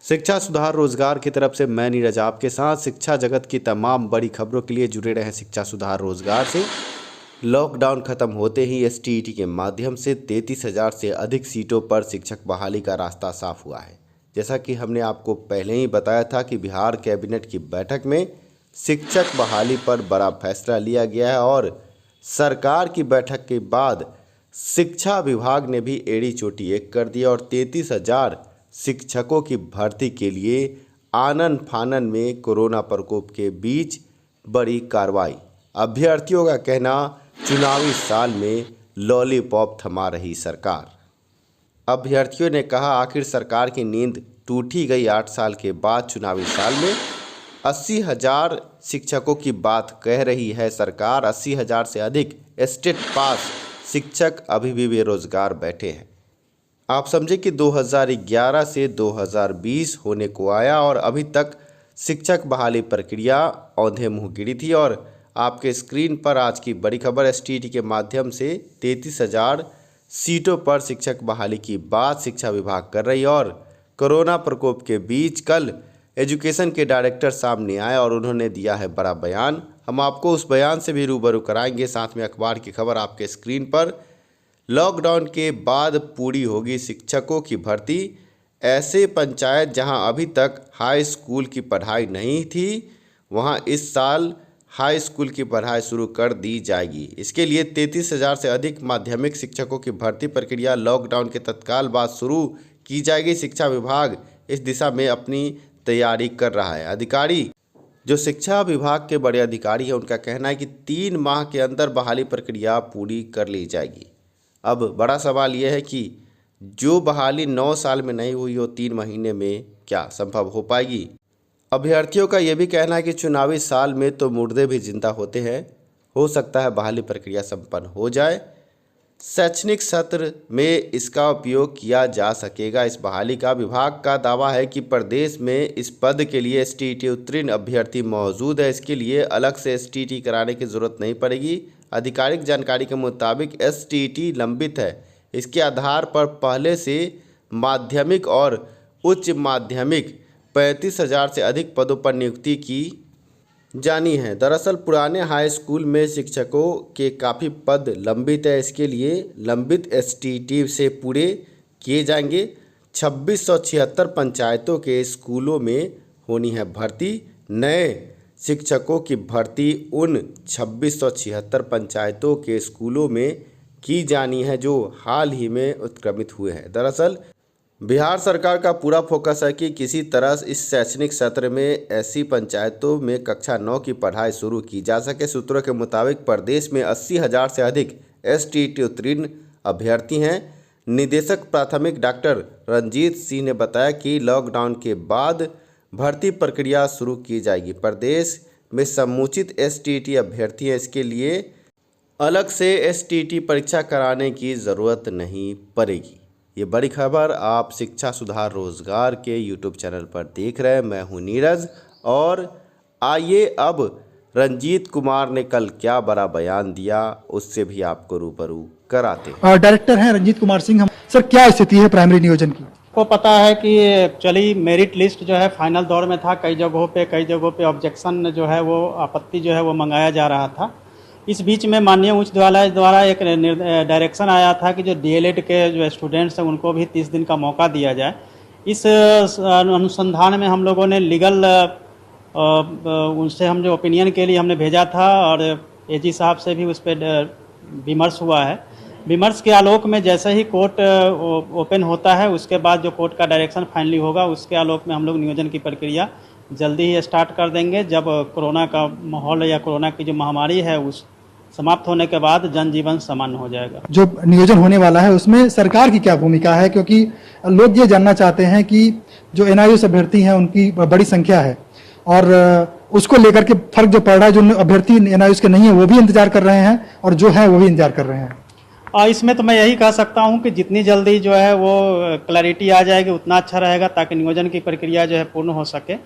शिक्षा सुधार रोजगार की तरफ से मैं नीरज आपके साथ। शिक्षा जगत की तमाम बड़ी खबरों के लिए जुड़े रहें शिक्षा सुधार रोजगार से। लॉकडाउन खत्म होते ही एसटीईटी के माध्यम से 33,000 से अधिक सीटों पर शिक्षक बहाली का रास्ता साफ हुआ है। जैसा कि हमने आपको पहले ही बताया था कि बिहार कैबिनेट की बैठक में शिक्षक बहाली पर बड़ा फैसला लिया गया है और सरकार की बैठक के बाद शिक्षा विभाग ने भी एड़ी चोटी एक कर दिया और 33,000 शिक्षकों की भर्ती के लिए आनन फानन में कोरोना प्रकोप के बीच बड़ी कार्रवाई। अभ्यर्थियों का कहना, चुनावी साल में लॉलीपॉप थमा रही सरकार। अभ्यर्थियों ने कहा, आखिर सरकार की नींद टूटी गई। 8 साल के बाद चुनावी साल में 80,000 शिक्षकों की बात कह रही है सरकार। 80,000 से अधिक स्टेट पास शिक्षक अभी भी बेरोजगार बैठे हैं। आप समझे कि 2011 से 2020 होने को आया और अभी तक शिक्षक बहाली प्रक्रिया औंधे मुँह गिरी थी। और आपके स्क्रीन पर आज की बड़ी खबर, एसटीईटी के माध्यम से 33,000 सीटों पर शिक्षक बहाली की बात शिक्षा विभाग कर रही है। और कोरोना प्रकोप के बीच कल एजुकेशन के डायरेक्टर सामने आए और उन्होंने दिया है बड़ा बयान। हम आपको उस बयान से भी रूबरू कराएंगे। साथ में अखबार की खबर आपके स्क्रीन पर, लॉकडाउन के बाद पूरी होगी शिक्षकों की भर्ती। ऐसे पंचायत जहां अभी तक हाई स्कूल की पढ़ाई नहीं थी, वहां इस साल हाई स्कूल की पढ़ाई शुरू कर दी जाएगी। इसके लिए 33,000 से अधिक माध्यमिक शिक्षकों की भर्ती प्रक्रिया लॉकडाउन के तत्काल बाद शुरू की जाएगी। शिक्षा विभाग इस दिशा में अपनी तैयारी कर रहा है। अधिकारी, जो शिक्षा विभाग के बड़े अधिकारी हैं, उनका कहना है कि 3 माह के अंदर बहाली प्रक्रिया पूरी कर ली जाएगी। अब बड़ा सवाल यह है कि जो बहाली 9 साल में नहीं हुई हो 3 महीने में क्या संभव हो पाएगी। अभ्यर्थियों का यह भी कहना है कि चुनावी साल में तो मुर्दे भी जिंदा होते हैं, हो सकता है बहाली प्रक्रिया संपन्न हो जाए। शैक्षणिक सत्र में इसका उपयोग किया जा सकेगा। इस बहाली का विभाग का दावा है कि प्रदेश में इस पद के लिए एसटीईटी उत्तीर्ण अभ्यर्थी मौजूद है। इसके लिए अलग से एसटीईटी कराने की जरूरत नहीं पड़ेगी। आधिकारिक जानकारी के मुताबिक एसटीईटी लंबित है। इसके आधार पर पहले से माध्यमिक और उच्च माध्यमिक 35,000 से अधिक पदों पर नियुक्ति की जानी है। दरअसल पुराने हाई स्कूल में शिक्षकों के काफ़ी पद लंबित है। इसके लिए लंबित एसटीईटी से पूरे किए जाएंगे। 2676 पंचायतों के स्कूलों में होनी है भर्ती। नए शिक्षकों की भर्ती उन 2676 पंचायतों के स्कूलों में की जानी है जो हाल ही में उत्क्रमित हुए हैं। दरअसल बिहार सरकार का पूरा फोकस है कि किसी तरह इस शैक्षणिक सत्र में ऐसी पंचायतों में कक्षा 9 की पढ़ाई शुरू की जा सके। सूत्रों के मुताबिक प्रदेश में 80,000 से अधिक एसटीईटी उत्तीर्ण अभ्यर्थी हैं। निदेशक प्राथमिक डॉक्टर रंजीत सिंह ने बताया कि लॉकडाउन के बाद भर्ती प्रक्रिया शुरू की जाएगी। प्रदेश में समुचित एसटीईटी अभ्यर्थी हैं, इसके लिए अलग से एसटीईटी परीक्षा कराने की ज़रूरत नहीं पड़ेगी। ये बड़ी खबर आप शिक्षा सुधार रोजगार के यूट्यूब चैनल पर देख रहे हैं। मैं हूं नीरज और आइए अब रंजीत कुमार ने कल क्या बड़ा बयान दिया उससे भी आपको रूबरू कराते हैं। डायरेक्टर हैं रंजीत कुमार सिंह। सर, क्या स्थिति है प्राइमरी नियोजन की? को पता है कि एक्चुअली मेरिट लिस्ट जो है फाइनल दौर में था। कई जगहों पे ऑब्जेक्शन जो है वो आपत्ति जो है वो मंगाया जा रहा था। इस बीच में माननीय उच्च न्यायालय द्वारा एक डायरेक्शन आया था कि जो डीएलएड के जो स्टूडेंट्स हैं उनको भी 30 दिन का मौका दिया जाए। इस अनुसंधान में हम लोगों ने लीगल उनसे हम जो ओपिनियन के लिए हमने भेजा था और एजी साहब से भी उस पर विमर्श हुआ है। विमर्श के आलोक में जैसे ही कोर्ट ओपन होता है उसके बाद जो कोर्ट का डायरेक्शन फाइनली होगा उसके आलोक में हम लोग नियोजन की प्रक्रिया जल्दी ही स्टार्ट कर देंगे। जब कोरोना का माहौल या कोरोना की जो महामारी है उस समाप्त होने के बाद जनजीवन सामान्य हो जाएगा। जो नियोजन होने वाला है उसमें सरकार की क्या भूमिका है, क्योंकि लोग ये जानना चाहते हैं कि जो एनआईओएस अभ्यर्थी हैं उनकी बड़ी संख्या है और उसको लेकर के फर्क जो पड़ रहा है, जो अभ्यर्थी एनआईओएस के नहीं है वो भी इंतजार कर रहे हैं और जो है वो भी इंतजार कर रहे हैं। इसमें तो मैं यही कह सकता हूं कि जितनी जल्दी जो है वो क्लैरिटी आ जाएगी उतना अच्छा रहेगा ताकि नियोजन की प्रक्रिया जो है पूर्ण हो सके।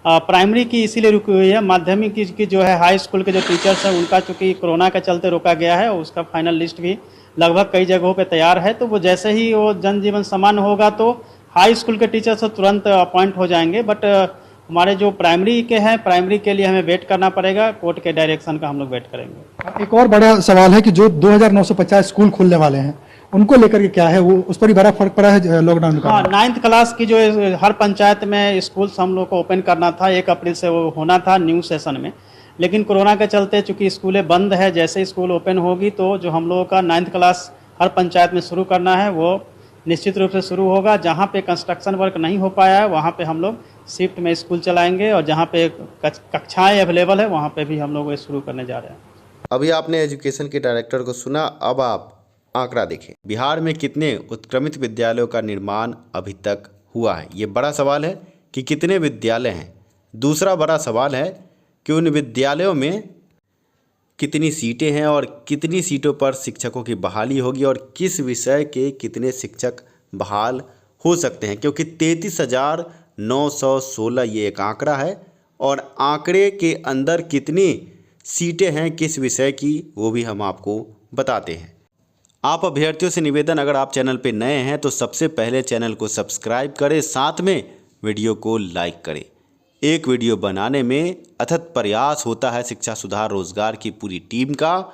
प्राइमरी की इसीलिए रुकी हुई है। माध्यमिक की जो है हाई स्कूल के जो टीचर्स हैं उनका चूँकि कोरोना के चलते रोका गया है और उसका फाइनल लिस्ट भी लगभग कई जगहों पे तैयार है। तो वो जैसे ही वो जनजीवन सामान्य होगा तो हाई स्कूल के टीचर्स तो तुरंत अपॉइंट हो जाएंगे, बट हमारे जो प्राइमरी के हैं, प्राइमरी के लिए हमें वेट करना पड़ेगा, कोर्ट के डायरेक्शन का हम लोग वेट करेंगे। एक और बड़ा सवाल है कि जो 2950 स्कूल खुलने वाले हैं उनको लेकर के क्या है, वो उस पर भी बड़ा फर्क पड़ा है लॉकडाउन का? हाँ, 9th क्लास की जो हर पंचायत में स्कूल्स हम लोग को ओपन करना था, 1 अप्रैल से वो होना था न्यू सेशन में, लेकिन कोरोना के चलते चूंकि स्कूलें बंद है, जैसे स्कूल ओपन होगी तो जो हम लोगों का 9th क्लास हर पंचायत में शुरू करना है वो निश्चित रूप से शुरू होगा। जहाँ पे कंस्ट्रक्शन वर्क नहीं हो पाया है वहाँ पे हम लोग शिफ्ट में स्कूल चलाएंगे, और जहाँ पे कक्षाएँ अवेलेबल है वहाँ पे भी हम लोग शुरू करने जा रहे हैं। अभी आपने एजुकेशन के डायरेक्टर को सुना, अब आप आंकड़ा देखें। बिहार में कितने उत्क्रमित विद्यालयों का निर्माण अभी तक हुआ है? ये बड़ा सवाल है कि कितने विद्यालय हैं। दूसरा बड़ा सवाल है कि उन विद्यालयों में कितनी सीटें हैं और कितनी सीटों पर शिक्षकों की बहाली होगी और किस विषय के कितने शिक्षक बहाल हो सकते हैं, क्योंकि 33,916 ये एक आंकड़ा है और आंकड़े के अंदर कितनी सीटें हैं किस विषय की वो भी हम आपको बताते हैं। आप अभ्यर्थियों से निवेदन, अगर आप चैनल पे नए हैं तो सबसे पहले चैनल को सब्सक्राइब करें, साथ में वीडियो को लाइक करें। एक वीडियो बनाने में अथक प्रयास होता है शिक्षा सुधार रोजगार की पूरी टीम का।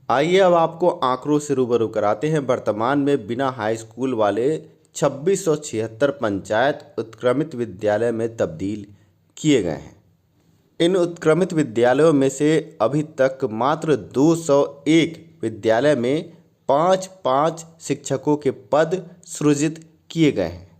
आइए अब आपको आंकड़ों से रूबरू कराते हैं। वर्तमान में बिना हाई स्कूल वाले 2676 पंचायत उत्क्रमित विद्यालय में तब्दील किए गए हैं। इन उत्क्रमित विद्यालयों में से अभी तक मात्र 201 विद्यालय में 5-5 शिक्षकों के पद सृजित किए गए हैं,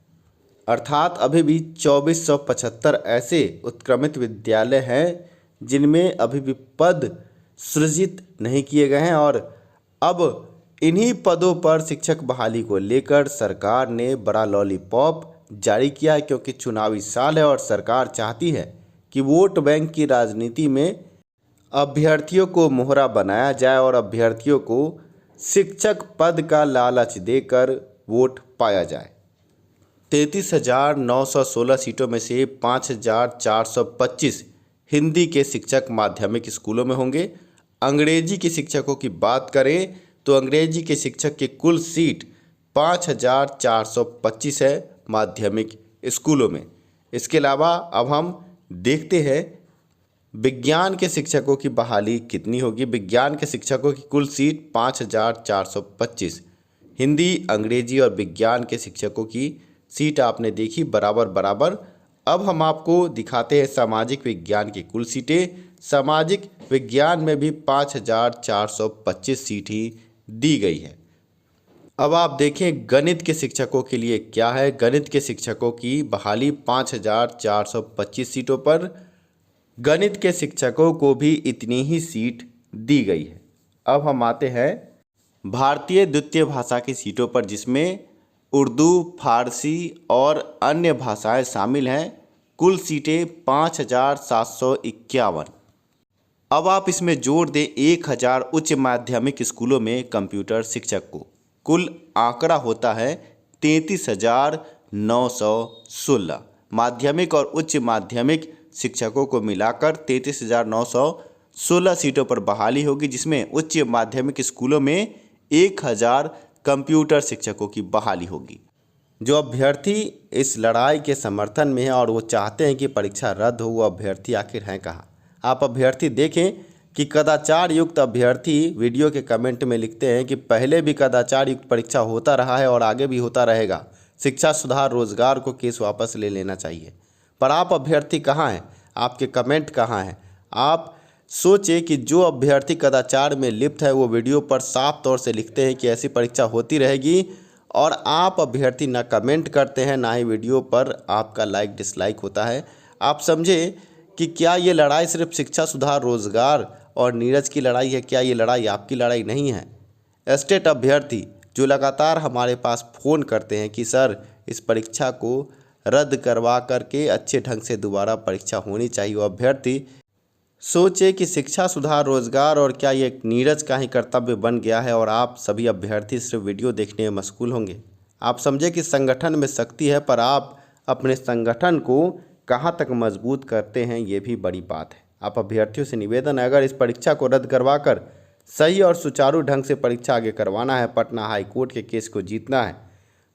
अर्थात अभी भी 2475 ऐसे उत्क्रमित विद्यालय हैं जिनमें अभी भी पद सृजित नहीं किए गए हैं। और अब इन्हीं पदों पर शिक्षक बहाली को लेकर सरकार ने बड़ा लॉलीपॉप जारी किया है, क्योंकि चुनावी साल है और सरकार चाहती है कि वोट बैंक की राजनीति में अभ्यर्थियों को मोहरा बनाया जाए और अभ्यर्थियों को शिक्षक पद का लालच देकर वोट पाया जाए। 33,916 सीटों में से 5,425 हिंदी के शिक्षक माध्यमिक स्कूलों में होंगे। अंग्रेजी के शिक्षकों की बात करें तो अंग्रेजी के शिक्षक की कुल सीट 5,425 है माध्यमिक स्कूलों में। इसके अलावा अब हम देखते हैं विज्ञान के शिक्षकों की बहाली कितनी होगी। विज्ञान के शिक्षकों की कुल सीट 5,425। हिंदी, अंग्रेजी और विज्ञान के शिक्षकों की सीट आपने देखी बराबर बराबर। अब हम आपको दिखाते हैं सामाजिक विज्ञान की कुल सीटें। सामाजिक विज्ञान में भी 5,425 सीट ही दी गई है। अब आप देखें गणित के शिक्षकों के लिए क्या है। गणित के शिक्षकों की बहाली 5,425 सीटों पर। गणित के शिक्षकों को भी इतनी ही सीट दी गई है। अब हम आते हैं भारतीय द्वितीय भाषा की सीटों पर, जिसमें उर्दू, फारसी और अन्य भाषाएं शामिल हैं। कुल सीटें 5,751। अब आप इसमें जोड़ दें 1,000 उच्च माध्यमिक स्कूलों में कंप्यूटर शिक्षक को, कुल आंकड़ा होता है 33,916। माध्यमिक और उच्च माध्यमिक शिक्षकों को मिलाकर 33,916 सीटों पर बहाली होगी, जिसमें उच्च माध्यमिक स्कूलों में 1,000 कंप्यूटर शिक्षकों की बहाली होगी। जो अभ्यर्थी इस लड़ाई के समर्थन में है और वो चाहते हैं कि परीक्षा रद्द हो, वो अभ्यर्थी आखिर हैं कहाँ? आप अभ्यर्थी देखें कि कदाचार युक्त अभ्यर्थी वीडियो के कमेंट में लिखते हैं कि पहले भी कदाचार युक्त परीक्षा होता रहा है और आगे भी होता रहेगा, शिक्षा सुधार रोजगार को केस वापस ले लेना चाहिए। पर आप अभ्यर्थी कहाँ हैं? आपके कमेंट कहाँ हैं? आप सोचे कि जो अभ्यर्थी कदाचार में लिप्त है वो वीडियो पर साफ तौर से लिखते हैं कि ऐसी परीक्षा होती रहेगी, और आप अभ्यर्थी ना कमेंट करते हैं, ना ही वीडियो पर आपका लाइक डिसलाइक होता है। आप समझे कि क्या ये लड़ाई सिर्फ शिक्षा सुधार रोजगार और नीरज की लड़ाई है? क्या ये लड़ाई आपकी लड़ाई नहीं है? स्टेट अभ्यर्थी जो लगातार हमारे पास फ़ोन करते हैं कि सर इस परीक्षा को रद्द करवा करके अच्छे ढंग से दोबारा परीक्षा होनी चाहिए, वो अभ्यर्थी सोचे कि शिक्षा सुधार रोजगार और क्या ये नीरज का ही कर्तव्य बन गया है और आप सभी अभ्यर्थी सिर्फ वीडियो देखने में मशगूल होंगे। आप समझे कि संगठन में शक्ति है, पर आप अपने संगठन को कहाँ तक मजबूत करते हैं, ये भी बड़ी बात है। आप अभ्यर्थियों से निवेदन है, अगर इस परीक्षा को रद्द करवाकर सही और सुचारू ढंग से परीक्षा आगे करवाना है, पटना हाई कोर्ट के केस को जीतना है,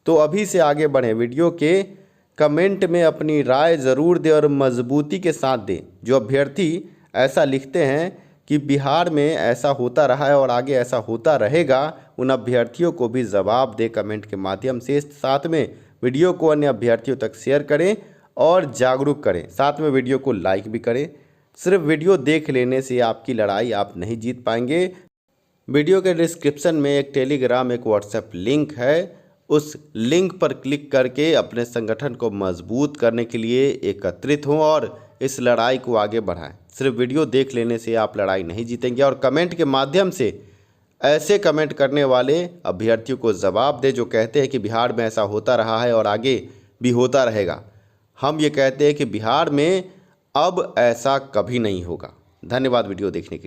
तो अभी से आगे बढ़ें। वीडियो के कमेंट में अपनी राय ज़रूर दें और मजबूती के साथ दें। जो अभ्यर्थी ऐसा लिखते हैं कि बिहार में ऐसा होता रहा है और आगे ऐसा होता रहेगा, उन अभ्यर्थियों को भी जवाब दें कमेंट के माध्यम से। साथ में वीडियो को अन्य अभ्यर्थियों तक शेयर करें और जागरूक करें। साथ में वीडियो को लाइक भी करें। सिर्फ वीडियो देख लेने से आपकी लड़ाई आप नहीं जीत पाएंगे। वीडियो के डिस्क्रिप्शन में एक टेलीग्राम, एक व्हाट्सएप लिंक है। उस लिंक पर क्लिक करके अपने संगठन को मजबूत करने के लिए एकत्रित हों और इस लड़ाई को आगे बढ़ाएं। सिर्फ वीडियो देख लेने से आप लड़ाई नहीं जीतेंगे। और कमेंट के माध्यम से ऐसे कमेंट करने वाले अभ्यर्थियों को जवाब दें जो कहते हैं कि बिहार में ऐसा होता रहा है और आगे भी होता रहेगा। हम ये कहते हैं कि बिहार में अब ऐसा कभी नहीं होगा। धन्यवाद वीडियो देखने के लिए।